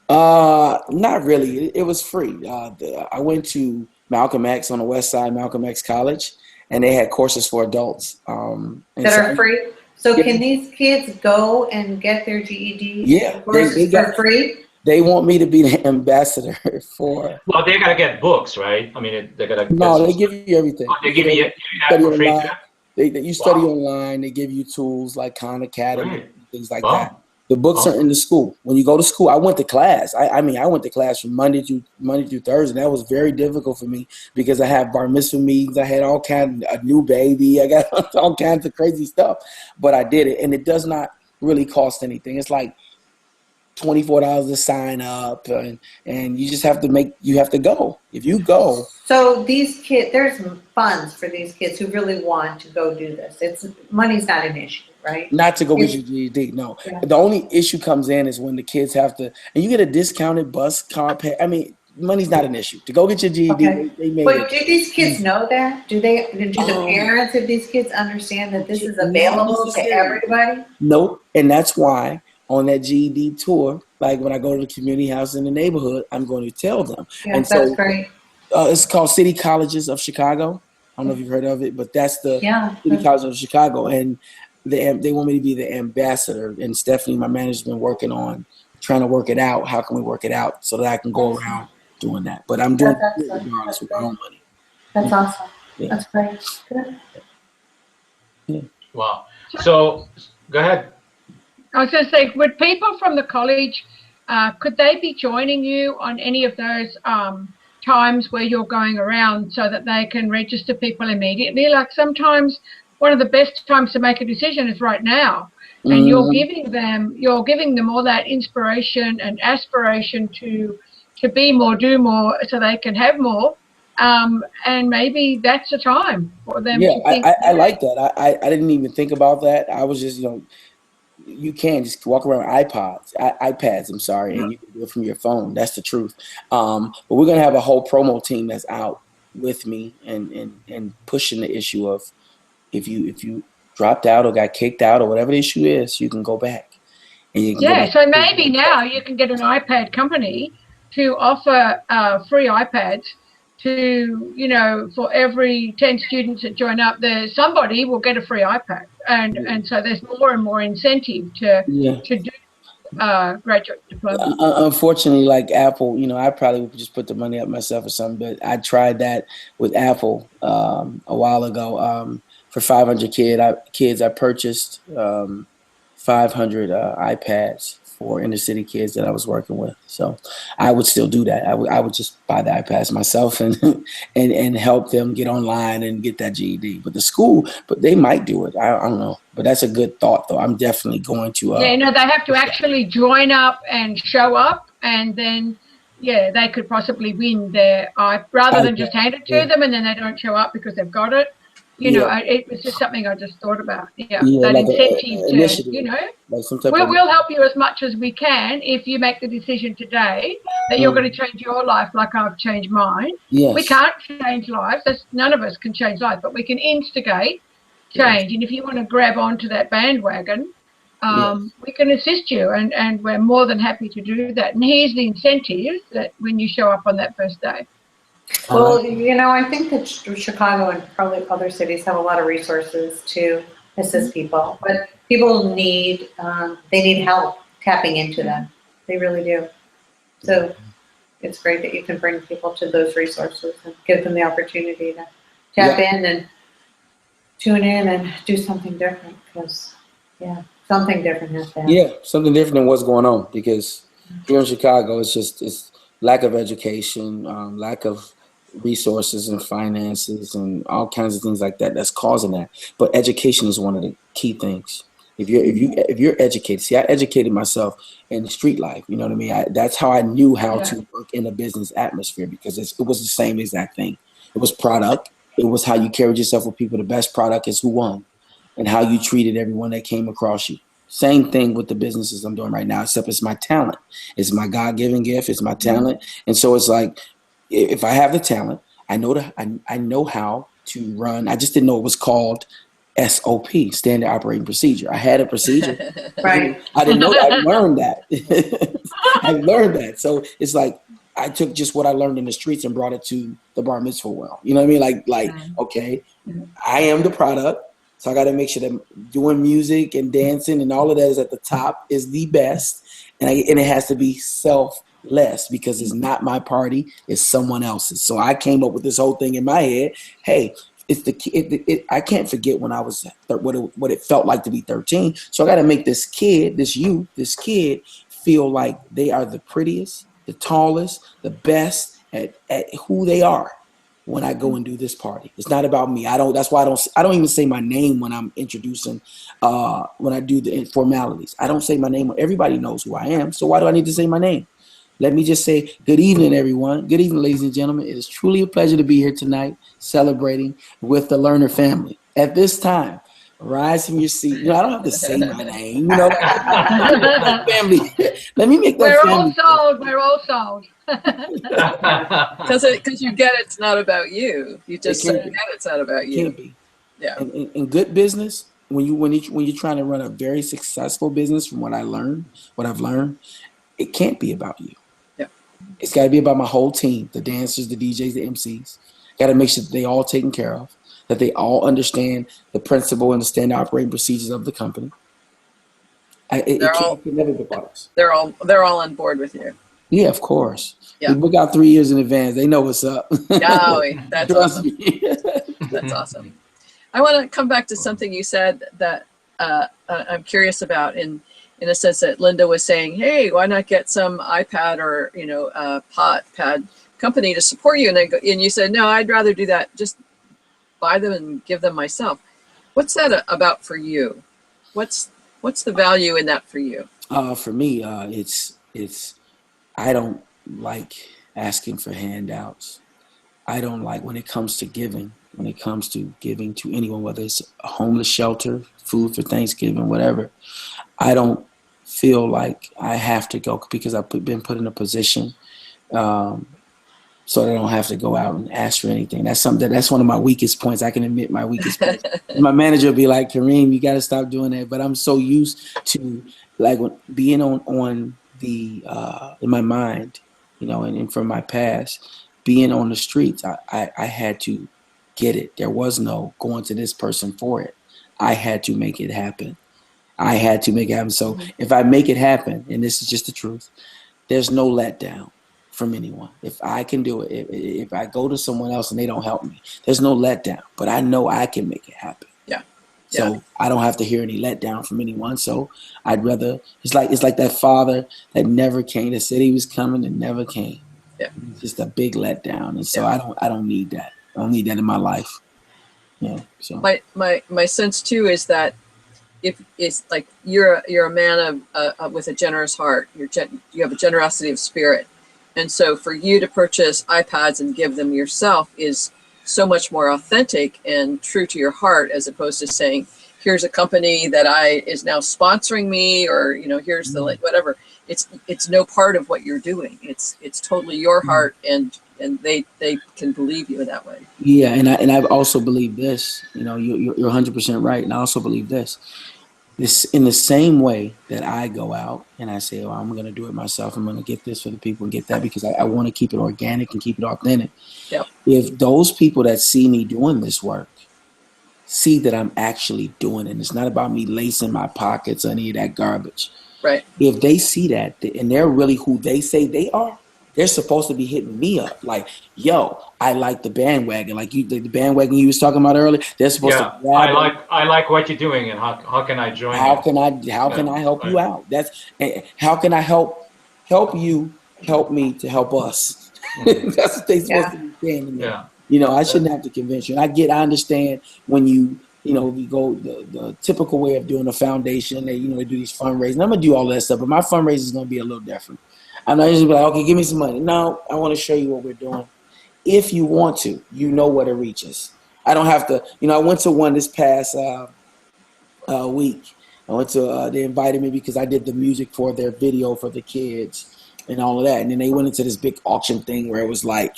Not really. It was free. I went to Malcolm X on the West Side, Malcolm X College, and they had courses for adults That are free? So can these kids go and get their GED? Yeah, Courses for free? They want me to be the ambassador for. Well, they gotta get books, right? I mean, they gotta. No, they give you everything. Oh, they give you study for free. online. You study online. They give you tools like Khan Academy, things like that. The books are in the school. When you go to school, I went to class. I went to class from Monday through Thursday. And that was very difficult for me because I had bar mitzvah meetings. I had all kinds of a new baby. I got all kinds of crazy stuff, but I did it, and it does not really cost anything. It's like $24 to sign up, and you just have to go. If you go. So these kids, there's funds for these kids who really want to go do this. Money's not an issue, right? Not to go get your GED, no. Yeah. The only issue comes in is when the kids have to, and you get a discounted bus car pay. I mean, money's not an issue. To go get your GED, okay. They made it. Do these kids know that? Do the parents of these kids understand that this is available to everybody? Nope, and that's why on that GED tour, like when I go to the community house in the neighborhood, I'm going to tell them. Yeah, and that's great. It's called City Colleges of Chicago. I don't know if you've heard of it, but that's the City Colleges of Chicago. And they want me to be the ambassador. And Stephanie, my manager, has been working on trying to work it out. How can we work it out so that I can go around doing that? But I'm doing it regardless with my own money. That's awesome. Yeah. That's great. Good. Yeah. Wow. So go ahead. I was going to say, would people from the college, could they be joining you on any of those times where you're going around so that they can register people immediately? Like sometimes one of the best times to make a decision is right now. And you're giving them all that inspiration and aspiration to be more, do more, so they can have more. And maybe that's the time for them to think. I like that. I didn't even think about that. I was just, you can just walk around with iPads, I'm sorry, and you can do it from your phone. That's the truth. But we're going to have a whole promo team that's out with me and pushing the issue of if you dropped out or got kicked out or whatever the issue is, you can go back. And you can so maybe now you can get an iPad company to offer free iPads to, for every 10 students that join up, somebody will get a free iPad. And so there's more and more incentive to do graduate diploma. Unfortunately, like Apple, I probably would just put the money up myself or something, but I tried that with Apple a while ago. For 500 kids, I purchased 500 iPads for inner city kids that I was working with. So I would still do that. I would just buy the iPads myself and help them get online and get that GED. But the school, they might do it. I don't know. But that's a good thought, though. I'm definitely going to. They have to actually join up and show up, and then they could possibly win their rather than just hand it to them and then they don't show up because they've got it. It was just something I just thought about. That like incentive to, we'll help you as much as we can if you make the decision today that you're going to change your life like I've changed mine. Yes. We can't change lives. None of us can change life, but we can instigate change. And if you want to grab onto that bandwagon, we can assist you, and we're more than happy to do that. And here's the incentive that when you show up on that first day. Well, I think that Chicago and probably other cities have a lot of resources to assist people, but people need help tapping into them. They really do. So it's great that you can bring people to those resources and give them the opportunity to tap in and tune in and do something different, because Yeah, something different has to happen. Yeah, something different than what's going on, because here in Chicago, it's lack of education, lack of resources and finances and all kinds of things like that that's causing that. But education is one of the key things. If you're educated, see, I educated myself in the street life. You know what I mean? That's how I knew how to work in a business atmosphere, because it was the same exact thing. It was product. It was how you carried yourself with people. The best product is who won, and how you treated everyone that came across you. Same thing with the businesses I'm doing right now, except it's my talent. It's my God-given gift. It's my talent. And so it's like, if I have the talent, I know how to run. I just didn't know it was called SOP, standard operating procedure. I had a procedure. Right. I didn't know that. I learned that. I learned that. So it's like, I took just what I learned in the streets and brought it to the bar mitzvah world. You know what I mean? Like, okay, I am the product. So I got to make sure that doing music and dancing and all of that is at the top is the best. And it has to be selfless, because it's not my party, it's someone else's. So I came up with this whole thing in my head. Hey, I can't forget when I was what it felt like to be 13. So I got to make this kid feel like they are the prettiest, the tallest, the best at who they are when I go and do this party. It's not about me. That's why I don't even say my name when I'm introducing, when I do the formalities. I don't say my name. Everybody knows who I am. So why do I need to say my name? Let me just say good evening, everyone. Good evening, ladies and gentlemen. It is truly a pleasure to be here tonight celebrating with the Lerner family. At this time, rise from your seat. You know, I don't have to say my name. You know, family. Let me make that family. We're all sold. Because you get it's not about you. You just get it's not about you. It can't be. Yeah. In good business, when you're trying to run a very successful business, from what I've learned, it can't be about you. Yeah. It's got to be about my whole team, the dancers, the DJs, the MCs. Got to make sure that they all taken care of, that they all understand the principle and the standard operating procedures of the company. It can never be about us. They're all on board with you. Yeah, of course. Yeah. We book out 3 years in advance. They know what's up. Oh, that's Trust awesome. me. That's awesome. I want to come back to something you said that I'm curious about, in a sense that Linda was saying, hey, why not get some iPad or pad company to support you? And you said, no, I'd rather do that. Just buy them and give them myself. What's that about for you? What's the value in that for you? For me, it's I don't like asking for handouts. I don't like when it comes to giving to anyone, whether it's a homeless shelter, food for Thanksgiving, whatever. I don't feel like I have to go, because I've been put in a position so that I don't have to go out and ask for anything. That's one of my weakest points. I can admit my weakest points. My manager will be like, Kareem, you got to stop doing that. But I'm so used to like being on the in my mind, and from my past, being on the streets, I had to get it. There was no going to this person for it. I had to make it happen. So if I make it happen, and this is just the truth, there's no letdown from anyone. If I can do it, if I go to someone else and they don't help me, there's no letdown. But I know I can make it happen. Yeah. So I don't have to hear any letdown from anyone. So I'd rather, it's like that father that never came, that said he was coming and never came. Yeah. It's just a big letdown. And so I don't need that. I don't need that in my life. Yeah. So my sense too is that if it's like you're a man of with a generous heart, you have a generosity of spirit, and so for you to purchase iPads and give them yourself is so much more authentic and true to your heart, as opposed to saying, here's a company that is now sponsoring me, or here's the whatever. It's no part of what you're doing. It's totally your heart, and they can believe you in that way. Yeah, and I also believe this. You're 100% right, and I also believe this. This in the same way that I go out and I say, I'm going to do it myself. I'm going to get this for the people and get that, because I want to keep it organic and keep it authentic. Yep. If those people that see me doing this work see that I'm actually doing it, it's not about me lacing my pockets or any of that garbage. Right. If they see that and they're really who they say they are, they're supposed to be hitting me up like, yo, I like the bandwagon. Like the bandwagon you was talking about earlier. They're supposed to grab I like what you're doing, and how can I join how you? can I help you out? How can I help you help me to help us? That's what they're supposed to be saying to me. Yeah. You know, I shouldn't have to convince you. And I understand when you go the typical way of doing a foundation. They do these fundraising. I'm gonna do all that stuff, but my fundraiser is gonna be a little different. I'm not just be like, okay, give me some money. No, I want to show you what we're doing. If you want to, you know where to reach us. I don't have to. I went to one this past week. I went to. They invited me because I did the music for their video for the kids and all of that. And then they went into this big auction thing where it was like,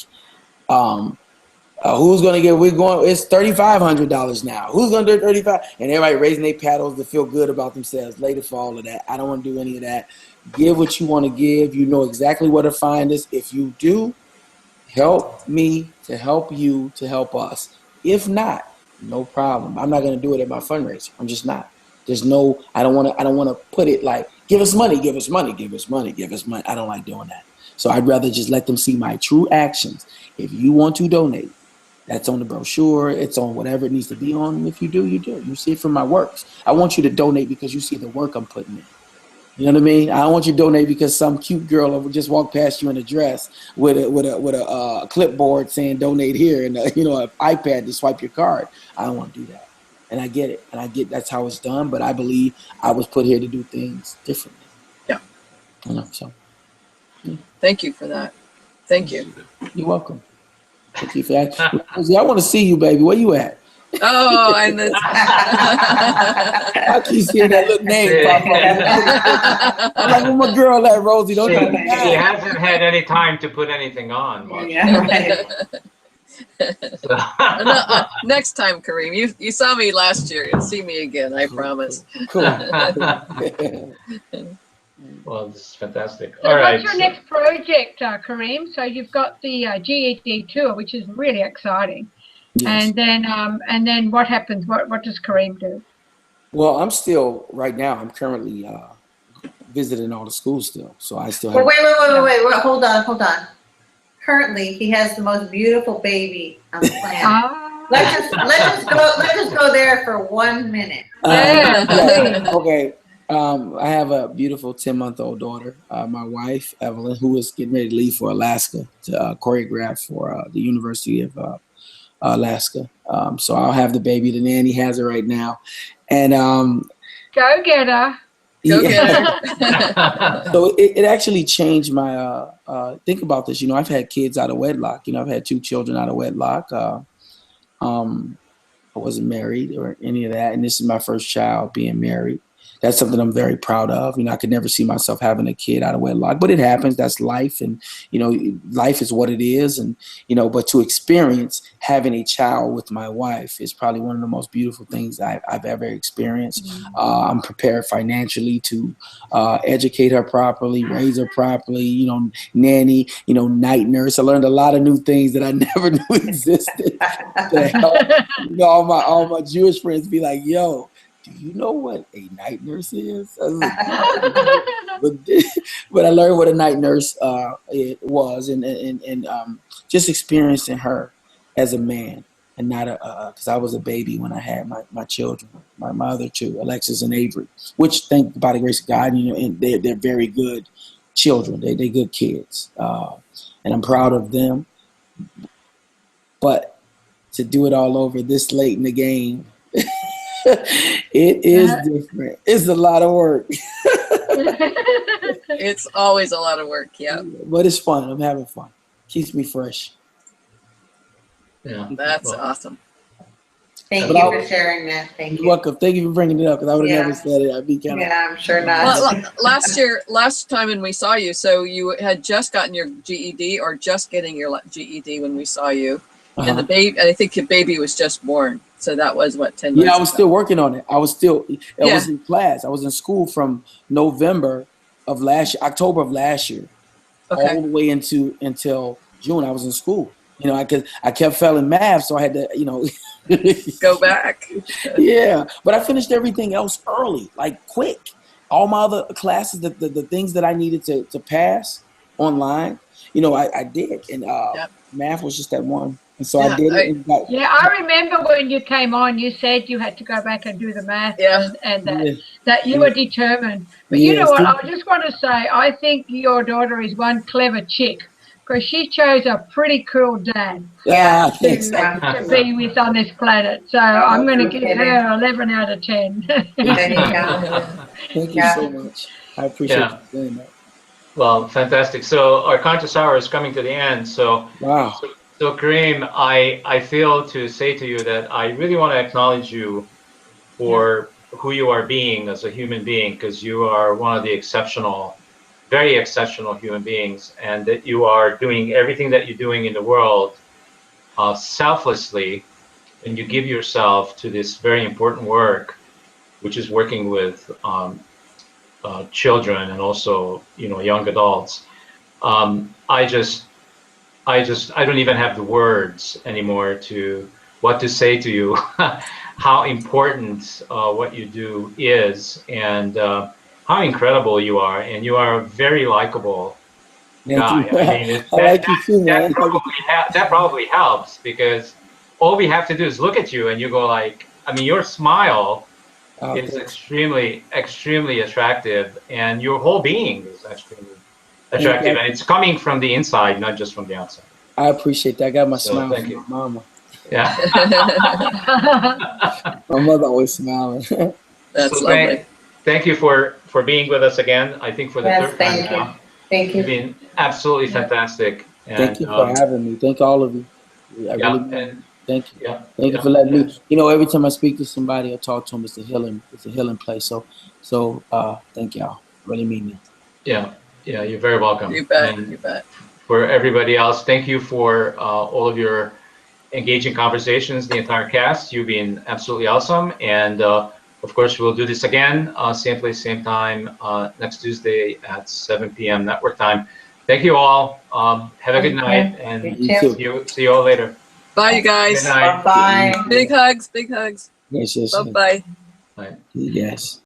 who's gonna get? It's $3,500 now. Who's gonna do 35? And everybody raising their paddles to feel good about themselves. Later for all of that. I don't want to do any of that. Give what you want to give. You know exactly where to find us. If you do, help me to help you to help us. If not, no problem. I'm not gonna do it at my fundraiser. I'm just not. There's no. I don't want to put it like, give us money, give us money, give us money, give us money. I don't like doing that. So I'd rather just let them see my true actions. If you want to donate, that's on the brochure. It's on whatever it needs to be on. And if you do, you do. You see it from my works. I want you to donate because you see the work I'm putting in. You know what I mean? I don't want you to donate because some cute girl will just walk past you in a dress with a clipboard saying donate here and an iPad to swipe your card. I don't want to do that. And I get it. And I get that's how it's done. But I believe I was put here to do things differently. Yeah. So. Thank you for that. Thank you. You're welcome. Thank you for that. Rosie, I want to see you, baby. Where you at? Oh, and I keep seeing that little name pop up. I'm like, where my girl at, Rosie? Don't She let me down. hasn't had any time to put anything on much. Yeah, right. no, next time, Kareem, you saw me last year. You'll see me again. I promise. Cool. Well, this is fantastic. So All right. what's your next project, Kareem? So you've got the GED tour, which is really exciting. Yes. And then what happens? What does Kareem do? Well, I'm currently visiting all the schools still. So I still have. Wait, hold on. Currently, he has the most beautiful baby on the planet. Ah. Let's just go there for 1 minute. Yeah. Okay. I have a beautiful 10-month-old daughter, my wife, Evelyn, who is getting ready to leave for Alaska to choreograph for the University of Alaska. So I'll have the baby. The nanny has her right now. And Go get her. Go get her. So it actually changed my think about this. I've had kids out of wedlock. I've had 2 children out of wedlock. I wasn't married or any of that. And this is my first child being married. That's something I'm very proud of. I could never see myself having a kid out of wedlock, but it happens. That's life. And, life is what it is. And, but to experience having a child with my wife is probably one of the most beautiful things I've ever experienced. Mm-hmm. I'm prepared financially to educate her properly, raise her properly, nanny, night nurse. I learned a lot of new things that I never knew existed. To help, all my Jewish friends be like, yo, do you know what a night nurse is? I was like, but I learned what a night nurse it was, and just experiencing her as a man, and not because I was a baby when I had my children, my other 2, Alexis and Avery, which by the grace of God, and they're very good children. They're good kids, and I'm proud of them. But to do it all over this late in the game. It is different. It's a lot of work. It's always a lot of work, yeah. But it's fun. I'm having fun. Keeps me fresh. Yeah. That's awesome. Thank you for sharing that. Thank You're you. welcome. Thank you for bringing it up because I would have never said it. I'd be kind of. Yeah, I'm sure not. Well, last time when we saw you, so you had just gotten your GED or just getting your GED when we saw you. And the baby, I think your baby was just born. So that was what, 10 months Yeah, I was ago. still working on it. I was in class. I was in school from October of last year, Okay. all the way until June. I was in school. I kept failing math, so I had to, Go back. Yeah, but I finished everything else early, like quick. All my other classes, the things that I needed to pass online, you know, I did, and Yep. math was just that one, and so Yeah, I did it. And got, Yeah, I remember when you came on, you said you had to go back and do the math, Yeah. and yeah, that you Yeah. were determined. But you yeah, know what? see? I just want to say, I think your daughter is one clever chick because she chose a pretty cool dad Yeah. Thanks. to be with on this planet. So I'm going to give her 11 out of 10. There you go. Thank you Yeah. so much. I appreciate Yeah. you saying that. Well, fantastic. So our conscious hour is coming to the end. So, Wow. so Kareem, I feel to say to you that I really want to acknowledge you for who you are being as a human being, because you are one of the exceptional, very exceptional human beings, and that you are doing everything that you're doing in the world selflessly, and you give yourself to this very important work, which is working with children and also, you know, young adults. I don't even have the words anymore to what to say to you, how important what you do is, and how incredible you are, and you are a very likable Thank guy. you. I mean, I like you too, man. that probably helps, because all we have to do is look at you, and you go like, I mean, your smile Oh, is thanks. extremely attractive, and your whole being is extremely Thank attractive, you. and it's coming from the inside, not just from the outside. I appreciate that. I got my So smile thank from you. my mama. Yeah. My mother always smiling. That's So lovely. thank you for being with us again. I think for the Yes, third time thank you. now. Thank You've you. been absolutely Yeah. fantastic, Thank and you for having me. Thank all of you. I really mean it. and Thank you. yeah, Thank you for letting me. You know, every time I speak to somebody or talk to them, it's a healing place. So thank y'all. Really mean that. yeah. You're very welcome. You bet. And You bet. for everybody else, thank you for all of your engaging conversations, the entire cast. You've been absolutely awesome. And of course, we'll do this again, same place, same time, next Tuesday at 7 p.m. Network time. Thank you all. Have a good night, and You too. see you all later. Bye, you Good guys. night. Bye-bye. Big hugs. Big hugs. Yes, yes, yes. Bye-bye. Bye. Yes.